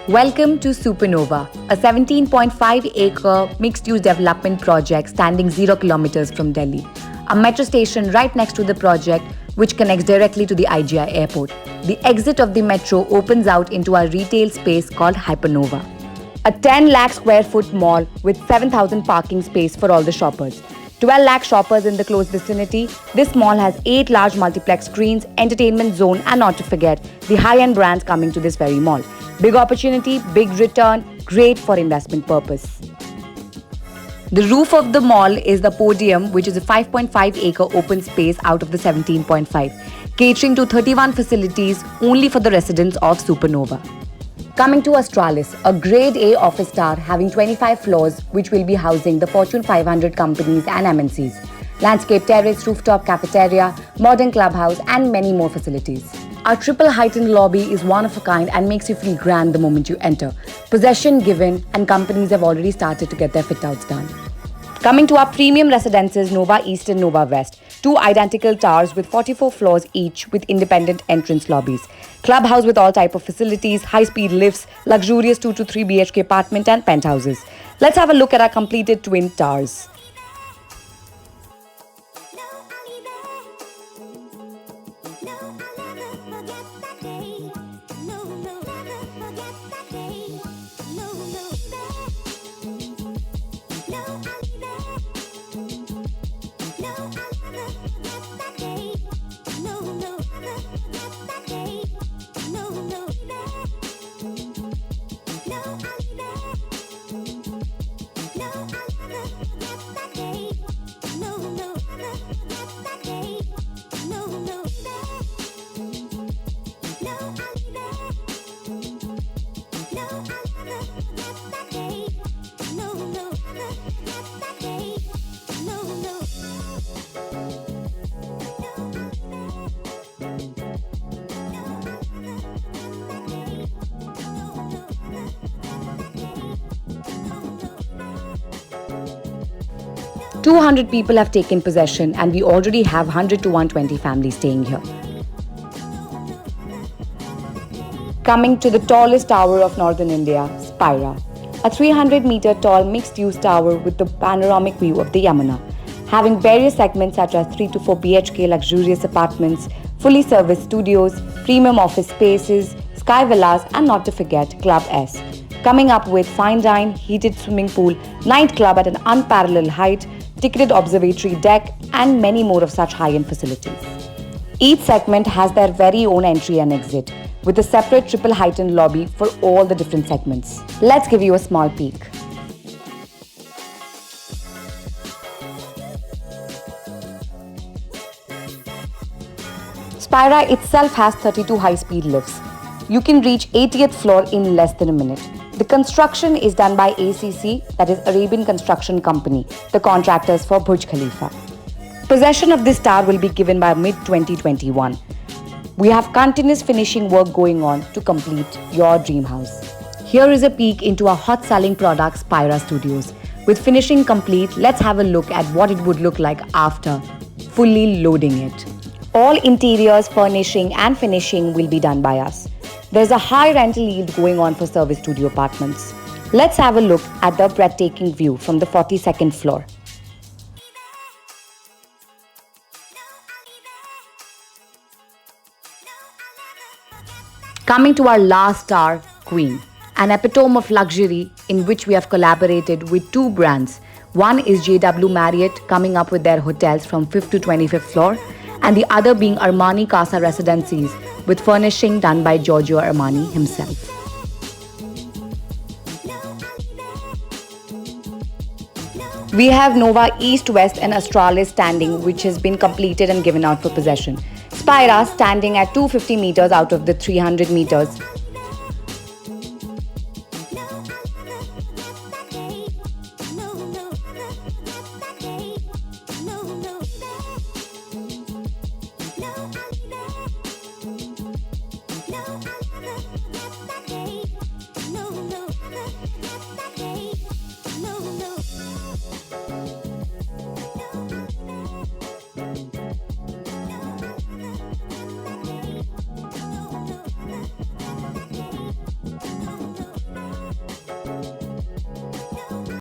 Welcome to Supernova, a 17.5-acre mixed-use development project standing 0 kilometers from Delhi. A metro station right next to the project which connects directly to the IGI airport. The exit of the metro opens out into a retail space called Hypernova. A 10 lakh square foot mall with 7,000 parking space for all the shoppers. 12 lakh shoppers in the close vicinity, this mall has 8 large multiplex screens, entertainment zone and not to forget the high-end brands coming to this very mall. Big opportunity, big return, great for investment purpose. The roof of the mall is the podium, which is a 5.5-acre open space out of the 17.5, catering to 31 facilities only for the residents of Supernova. Coming to Astralis, a Grade A office tower having 25 floors which will be housing the Fortune 500 companies and MNCs. Landscape terrace, rooftop cafeteria, modern clubhouse and many more facilities. Our triple heightened lobby is one of a kind and makes you feel grand the moment you enter. Possession given and companies have already started to get their fit-outs done. Coming to our premium residences Nova East and Nova West, two identical towers with 44 floors each with independent entrance lobbies. Clubhouse with all type of facilities, high-speed lifts, luxurious 2 to 3 BHK apartment and penthouses. Let's have a look at our completed twin towers. "200 people have taken possession and we already have 100 to 120 families staying here." Coming to the tallest tower of northern India, Spira, a 300-meter tall mixed-use tower with the panoramic view of the Yamuna, having various segments such as 3 to 4 BHK luxurious apartments, fully serviced studios, premium office spaces, sky villas and not to forget Club S. Coming up with fine dine, heated swimming pool, nightclub at an unparalleled height, ticketed observatory deck and many more of such high-end facilities. Each segment has their very own entry and exit, with a separate triple heightened lobby for all the different segments. Let's give you a small peek. Spira itself has 32 high-speed lifts. You can reach 80th floor in less than a minute. The construction is done by ACC, that is Arabian Construction Company, the contractors for Burj Khalifa. Possession of this tower will be given by mid-2021. We have continuous finishing work going on to complete your dream house. Here is a peek into our hot-selling product, Spira Studios. With finishing complete, let's have a look at what it would look like after fully loading it. All interiors, furnishing and finishing will be done by us. There's a high rental yield going on for service studio apartments. Let's have a look at the breathtaking view from the 42nd floor. Coming to our last tower, Queen, an epitome of luxury in which we have collaborated with two brands. One is JW Marriott coming up with their hotels from 5th to 25th floor, and the other being Armani Casa Residencies with furnishing done by Giorgio Armani himself. We have Nova East, West and Astralis standing, which has been completed and given out for possession. Spira standing at 250 meters out of the 300 meters